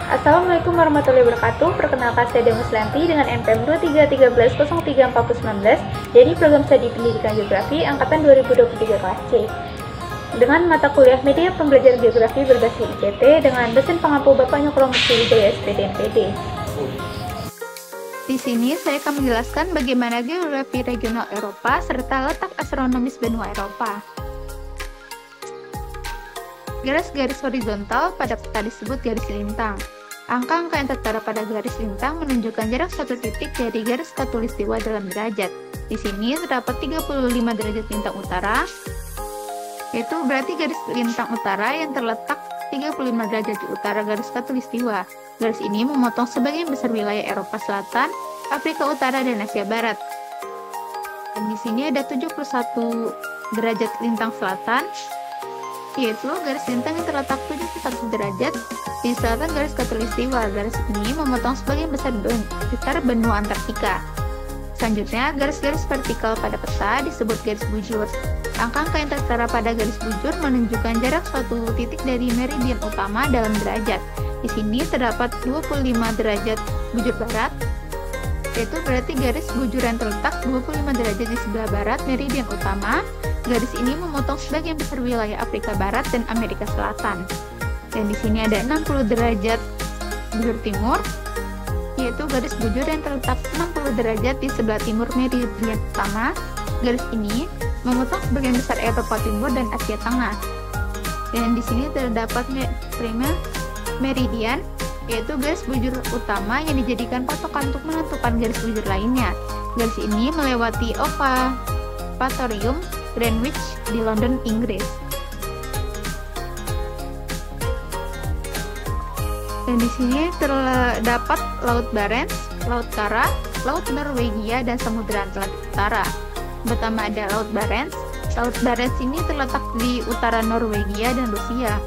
Assalamualaikum warahmatullahi wabarakatuh. Perkenalkan saya Demuslanti dengan NPM 2313034019 dari program studi pendidikan geografi angkatan 2023 kelas C. Dengan mata kuliah media pembelajaran geografi berbasis ICT dengan dosen pengampu Bapak Nyokro Mukti Wijaya SPD NPD. Di sini saya akan menjelaskan bagaimana geografi regional Eropa serta letak astronomis benua Eropa. Garis-garis horizontal pada peta disebut garis lintang. Angka-angka yang tertera pada garis lintang menunjukkan jarak satu titik dari garis khatulistiwa dalam derajat. Di sini terdapat 35 derajat lintang utara, yaitu berarti garis lintang utara yang terletak 35 derajat di utara garis khatulistiwa. Garis ini memotong sebagian besar wilayah Eropa Selatan, Afrika Utara, dan Asia Barat. Dan di sini ada 71 derajat lintang selatan, yaitu garis lintang yang terletak 71 derajat di selatan garis khatulistiwa. Garis ini memotong sebagian besar benua Antartika. Selanjutnya, garis-garis vertikal pada peta disebut garis bujur. Angka-angka yang tertera pada garis bujur menunjukkan jarak suatu titik dari meridian utama dalam derajat. Di sini terdapat 25 derajat bujur barat, yaitu berarti garis bujur yang terletak 25 derajat di sebelah barat meridian utama. Garis ini memotong sebagian besar wilayah Afrika Barat dan Amerika Selatan. Dan di sini ada 60 derajat bujur timur, yaitu garis bujur yang terletak 60 derajat di sebelah timur meridian utama. Garis ini memotong sebagian besar Eropa Timur dan Asia Tengah. Dan di sini terdapat primer meridian, yaitu garis bujur utama yang dijadikan patokan untuk menentukan garis bujur lainnya. Garis ini melewati Observatorium Greenwich di London, Inggris. Dan di sini terdapat Laut Barents, Laut Kara, Laut Norwegia, dan Samudra Atlantik Utara. Pertama ada Laut Barents. Laut Barents ini terletak di utara Norwegia dan Rusia.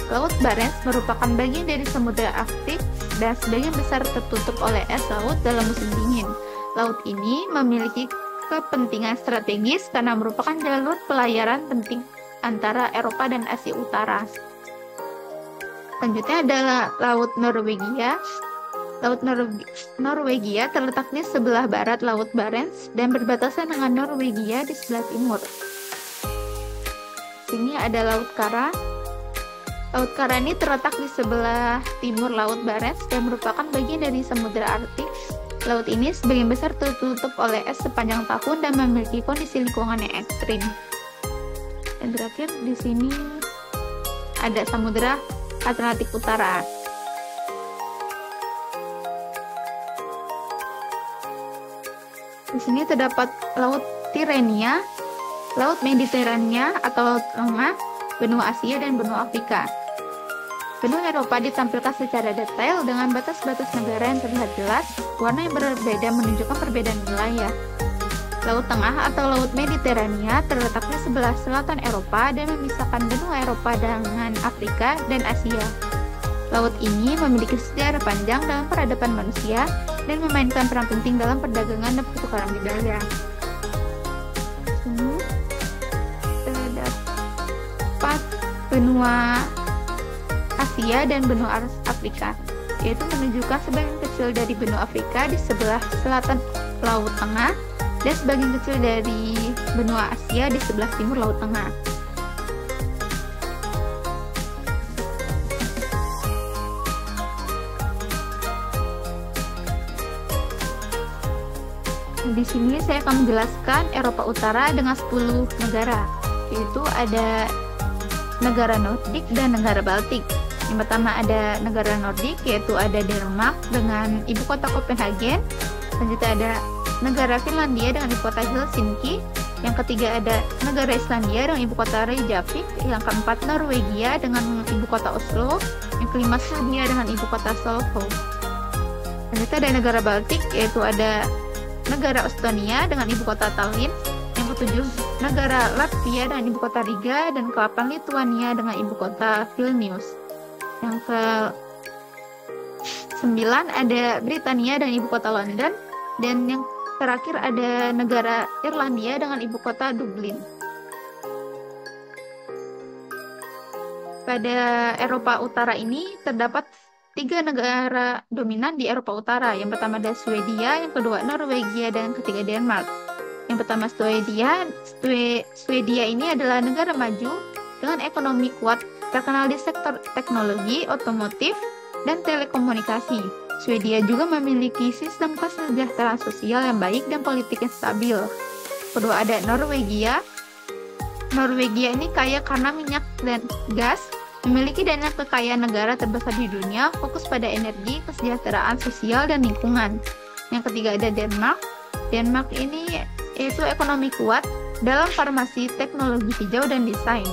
Laut Barents merupakan bagian dari Samudra Arktik dan sebagian besar tertutup oleh es laut dalam musim dingin. Laut ini memiliki kepentingan strategis karena merupakan jalur pelayaran penting antara Eropa dan Asia Utara. Selanjutnya adalah Laut Norwegia. Laut Norwegia terletak di sebelah barat Laut Barents dan berbatasan dengan Norwegia di sebelah timur. Sini ada Laut Kara. Laut Kara ini terletak di sebelah timur Laut Barents dan merupakan bagian dari Samudra Arktik. Laut ini sebagian besar tertutup oleh es sepanjang tahun dan memiliki kondisi lingkungan yang ekstrim. Dan terakhir di sini ada Samudra Atlantik Utara. Di sini terdapat Laut Tirrenia, Laut Mediterania atau Laut Tengah, benua Asia, dan benua Afrika. Benua Eropa ditampilkan secara detail dengan batas-batas negara yang terlihat jelas. Warna yang berbeda menunjukkan perbedaan wilayah. Laut Tengah atau Laut Mediterania terletak di sebelah selatan Eropa dan memisahkan benua Eropa dengan Afrika dan Asia. Laut ini memiliki sejarah panjang dalam peradaban manusia dan memainkan peran penting dalam perdagangan dan pertukaran budaya. Ini terdapat benua Asia dan benua Afrika, yaitu menunjukkan sebagian kecil dari benua Afrika di sebelah selatan Laut Tengah dan sebagian kecil dari benua Asia di sebelah timur Laut Tengah. Di sini saya akan menjelaskan Eropa Utara dengan 10 negara, yaitu ada negara Nordik dan negara Baltik. Yang pertama ada negara Nordik, yaitu ada Denmark dengan ibu kota Copenhagen. Selanjutnya ada negara Finlandia dengan ibu kota Helsinki. Yang ketiga ada negara Islandia dengan ibu kota Reykjavik. Yang keempat Norwegia dengan ibu kota Oslo. Yang kelima Swedia dengan ibu kota Stockholm. Selanjutnya ada negara Baltik, yaitu ada negara Estonia dengan ibu kota Tallinn. Yang ketujuh negara Latvia dengan ibu kota Riga, dan ke-8 Lituania dengan ibu kota Vilnius. Yang ke-9 ada Britania dengan ibu kota London, dan yang terakhir ada negara Irlandia dengan ibu kota Dublin. Pada Eropa Utara ini terdapat tiga negara dominan di Eropa Utara. Yang pertama ada Swedia, yang kedua Norwegia, dan yang ketiga Denmark. Yang pertama Swedia ini adalah negara maju dengan ekonomi kuat, terkenal di sektor teknologi, otomotif, dan telekomunikasi. Swedia juga memiliki sistem kesejahteraan sosial yang baik dan politik yang stabil. Kedua ada Norwegia. Norwegia ini kaya karena minyak dan gas, memiliki dana kekayaan negara terbesar di dunia, fokus pada energi, kesejahteraan sosial, dan lingkungan. Yang ketiga ada Denmark. Denmark ini yaitu ekonomi kuat dalam farmasi, teknologi hijau, dan desain.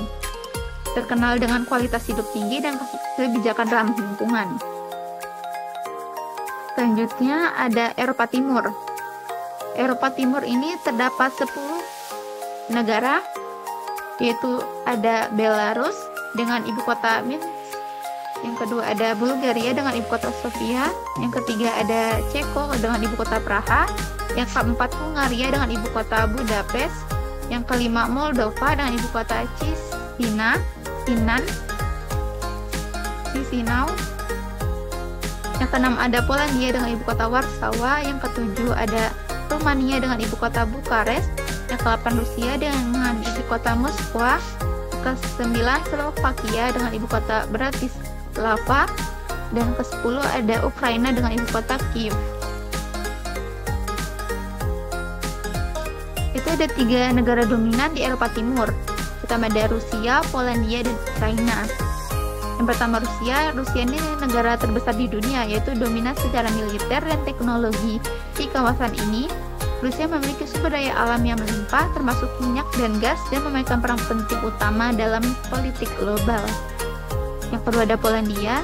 Terkenal dengan kualitas hidup tinggi dan kebijakan ramah lingkungan. Selanjutnya ada Eropa Timur. Eropa Timur ini terdapat 10 negara, yaitu ada Belarus dengan ibu kota Minsk, yang kedua ada Bulgaria dengan ibu kota Sofia, yang ketiga ada Ceko dengan ibu kota Praha, yang keempat Hungaria dengan ibu kota Budapest, yang kelima Moldova dengan ibu kota Chisinau, yang keenam ada Polandia dengan ibu kota Warsawa, yang ketujuh ada Rumania dengan ibu kota Bukares, yang ke-8 Rusia dengan ibu kota Moskwa, ke-9 Slovakia dengan ibu kota Bratislava, dan ke-10 ada Ukraina dengan ibu kota Kiev. Itu ada 3 negara dominan di Eropa Timur. Pertama ada Rusia, Polandia, dan Ukraina. Yang pertama Rusia ini negara terbesar di dunia, yaitu dominan secara militer dan teknologi. Di kawasan ini, Rusia memiliki sumber daya alam yang melimpah, termasuk minyak dan gas, dan memainkan peran penting utama dalam politik global. Yang kedua ada Polandia.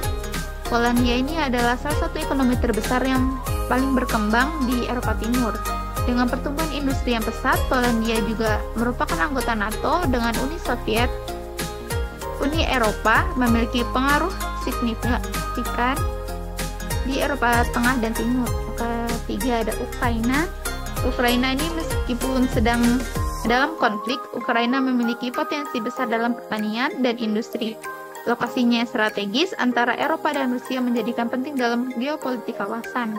Polandia ini adalah salah satu ekonomi terbesar yang paling berkembang di Eropa Timur. Dengan pertumbuhan industri yang pesat, Polandia juga merupakan anggota NATO dengan Uni Soviet. Uni Eropa memiliki pengaruh signifikan di Eropa Tengah dan Timur. Ketiga ada Ukraina. Ukraina ini meskipun sedang dalam konflik, Ukraina memiliki potensi besar dalam pertanian dan industri. Lokasinya yang strategis antara Eropa dan Rusia menjadikan penting dalam geopolitik kawasan.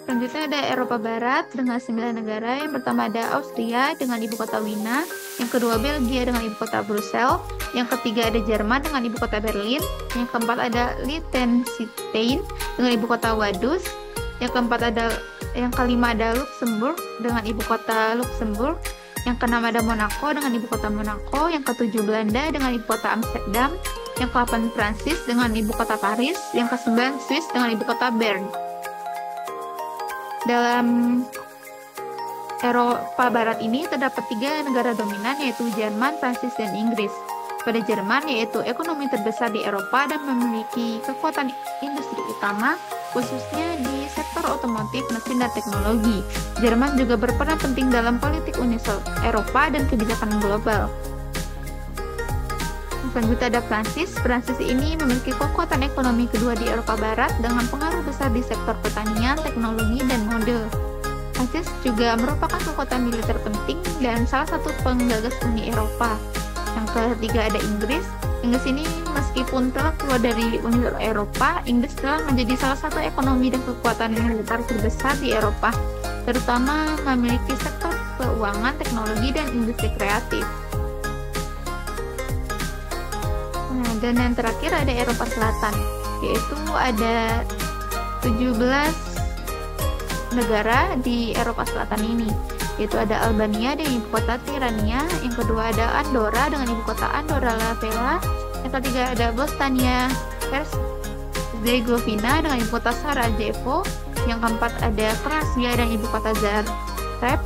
Selanjutnya ada Eropa Barat dengan 9 negara. Yang pertama ada Austria dengan ibu kota Wina, yang kedua Belgia dengan ibu kota Brussels, yang ketiga ada Jerman dengan ibu kota Berlin, yang keempat ada Liechtenstein dengan ibu kota Vaduz, yang kelima ada Luxembourg dengan ibu kota Luxembourg, yang keenam ada Monaco dengan ibu kota Monaco, yang ketujuh Belanda dengan ibu kota Amsterdam, yang ke-8 Prancis dengan ibu kota Paris, yang ke-9 Swiss dengan ibu kota Bern. Dalam Eropa Barat ini terdapat 3 negara dominan, yaitu Jerman, Prancis, dan Inggris. Pada Jerman, yaitu ekonomi terbesar di Eropa dan memiliki kekuatan industri utama, khususnya di sektor otomotif, mesin, dan teknologi. Jerman juga berperan penting dalam politik Uni Eropa dan kebijakan global. Selanjutnya ada Prancis. Prancis ini memiliki kekuatan ekonomi kedua di Eropa Barat dengan pengaruh besar di sektor pertanian, teknologi, dan mode. Prancis juga merupakan kekuatan militer penting dan salah satu penggagas Uni Eropa. Yang ketiga ada Inggris. Inggris ini meskipun telah keluar dari Uni Eropa, Inggris telah menjadi salah satu ekonomi dan kekuatan militer terbesar di Eropa, terutama memiliki sektor keuangan, teknologi, dan industri kreatif. Dan yang terakhir ada Eropa Selatan, yaitu ada 17 negara di Eropa Selatan ini, yaitu ada Albania dengan ibu kota Tirana, yang kedua ada Andorra dengan ibu kota Andorra la Vella, yang ketiga ada Bosnia Herzegovina dengan ibu kota Sarajevo, yang keempat ada Kroasia dengan ibu kota Zagreb,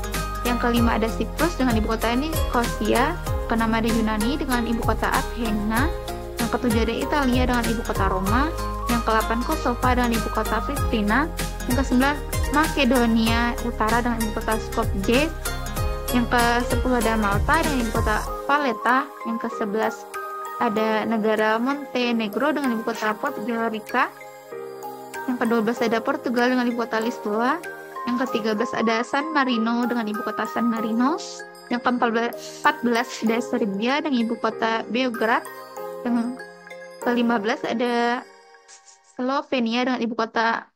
yang kelima ada Siprus dengan ibu kota Nikosia, keenam ada Yunani dengan ibu kota Athena, yang ketujuh ada Italia dengan ibu kota Roma, yang ke-8 Kosova dengan ibu kota Pristina, yang ke-9 Makedonia Utara dengan ibu kota Skopje, yang ke-10 ada Malta dengan ibu kota Valletta, yang ke-11 ada negara Montenegro dengan ibu kota Podgorica, yang ke-12 ada Portugal dengan ibu kota Lisboa, yang ke-13 ada San Marino dengan ibu kota San Marino, yang ke-14 ada Serbia dengan ibu kota Beograd, Yang ke-15 ada Slovenia dengan ibu kota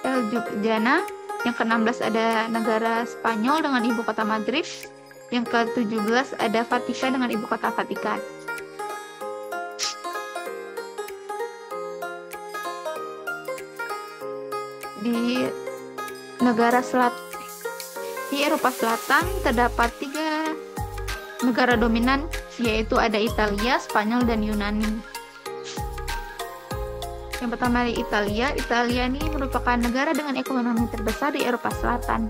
Ljubljana. Yang ke-16 ada negara Spanyol dengan ibu kota Madrid. Yang ke-17 ada Vatikan dengan ibu kota Vatikan. Di Eropa Selatan terdapat 3 negara dominan, yaitu ada Italia, Spanyol, dan Yunani. Yang pertama di Italia. Italia ini merupakan negara dengan ekonomi terbesar di Eropa Selatan.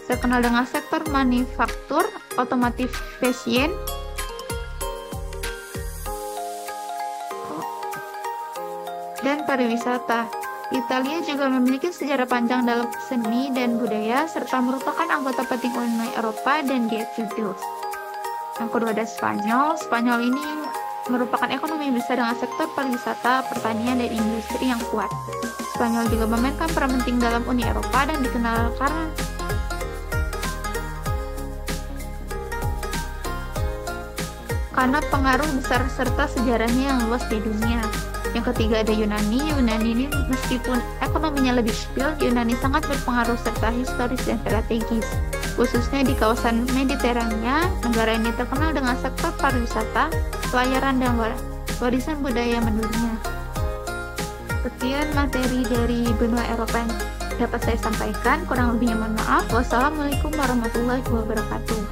Terkenal dengan sektor manufaktur, otomotif, fashion, dan pariwisata. Italia juga memiliki sejarah panjang dalam seni dan budaya, serta merupakan anggota penting Uni Eropa dan G7. Yang kedua ada Spanyol. Spanyol ini merupakan ekonomi besar dengan sektor pariwisata, pertanian, dan industri yang kuat. Spanyol juga memainkan peran penting dalam Uni Eropa dan dikenal karena pengaruh besar serta sejarahnya yang luas di dunia. Yang ketiga ada Yunani. Yunani ini meskipun ekonominya lebih kecil, Yunani sangat berpengaruh serta historis dan strategis. Khususnya di kawasan Mediterania, negara ini terkenal dengan sektor pariwisata, pelayaran, dan warisan budaya mendunia. Sekian materi dari benua Eropa yang dapat saya sampaikan. Kurang lebihnya mohon maaf. Wassalamualaikum warahmatullahi wabarakatuh.